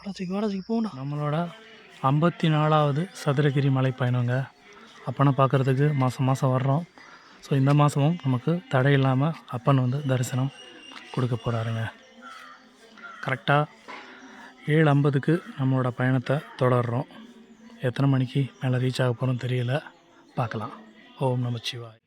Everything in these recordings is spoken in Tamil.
நம்மளோட 54வது சதுரகிரி மலை பயணங்க. அப்பனை பார்க்குறதுக்கு மாதம் மாதம் வர்றோம். ஸோ இந்த மாதமும் நமக்கு தடை இல்லாமல் அப்பன் வந்து தரிசனம் கொடுக்க போகிறாருங்க. கரெக்டாக 7:50க்கு நம்மளோட பயணத்தை தொடர்றோம். எத்தனை மணிக்கு மேலே ரீச் ஆக போகிறோம் தெரியல, பார்க்கலாம். ஓம் நமச்சிவாய்.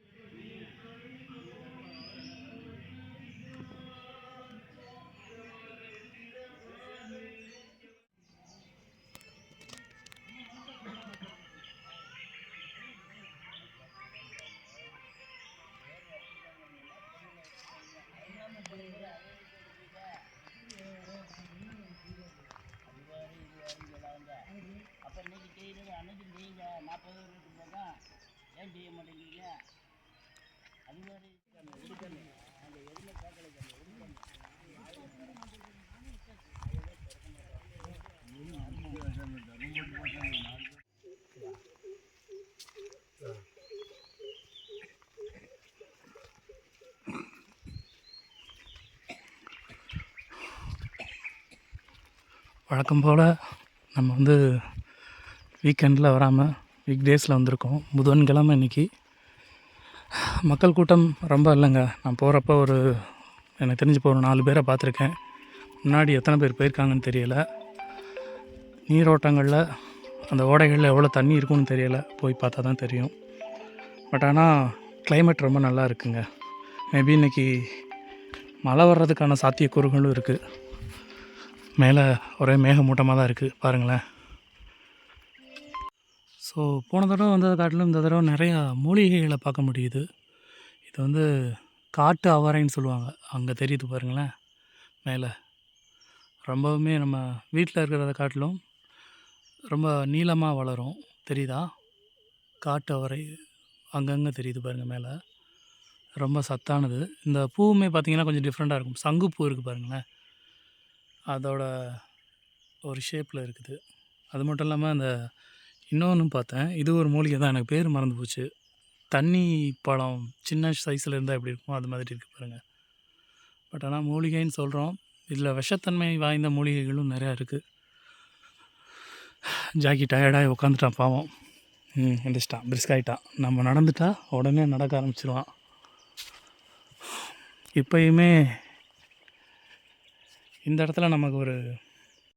வழக்கம் போல் நம்ம வந்து வீக்கெண்டில் வராமல் வீக் டேஸில் வந்திருக்கோம். புதன்கிழமை இன்றைக்கி. மக்கள் கூட்டம் ரொம்ப இல்லைங்க. நான் போகிறப்ப எனக்கு தெரிஞ்சு ஒரு 4 பேரை பார்த்துருக்கேன். முன்னாடி எத்தனை பேர் போயிருக்காங்கன்னு தெரியலை. நீரோட்டங்களில் அந்த ஓடைகளில் எவ்வளோ தண்ணி இருக்குன்னு தெரியலை, போய் பார்த்தா தான் தெரியும். பட் ஆனால் கிளைமேட் ரொம்ப நல்லா இருக்குங்க. மேபி இன்றைக்கி மழை வர்றதுக்கான சாத்தியக்கூறுகளும் இருக்குது. மேலே ஒரே மேகமூட்டமாக தான் இருக்குது, பாருங்களேன். ஸோ போன தடவை வந்ததை காட்டிலும் இந்த தடவை நிறையா மூலிகைகளை பார்க்க முடியுது. இது வந்து காட்டு அவரைன்னு சொல்லுவாங்க, அங்கே தெரியுது பாருங்களேன் மேலே. ரொம்பவுமே நம்ம வீட்டில் இருக்கிறத காட்டிலும் ரொம்ப நீளமாக வளரும், தெரியுதா? காட்டு அவரை அங்கங்கே தெரியுது பாருங்கள் மேலே. ரொம்ப சத்தானது. இந்த பூவுமே பார்த்திங்கன்னா கொஞ்சம் டிஃப்ரெண்ட்டாக இருக்கும். சங்குப்பூ இருக்குது பாருங்களேன், அதோட ஒரு ஷேப்பில் இருக்குது. அது மட்டும் இல்லாமல் அந்த இன்னொன்று பார்த்தேன், இது ஒரு மூலிகை தான், எனக்கு பேர் மறந்து போச்சு. தண்ணி பழம் சின்ன சைஸில் இருந்தால் எப்படி இருக்கும் அது மாதிரி இருக்குது பாருங்கள். பட் ஆனால் மூலிகைன்னு சொல்கிறோம், இதில் விஷத்தன்மை வாய்ந்த மூலிகைகளும் நிறையா இருக்குது. ஜாக்கி டயர்டாகி உட்காந்துட்டான் பாவம். எந்திரிச்சிட்டான், பிரிஸ்காயிட்டான். நம்ம நடந்துட்டா உடனே நடக்க ஆரம்பிச்சிடுவான். இப்போயுமே இந்த இடத்துல நமக்கு ஒரு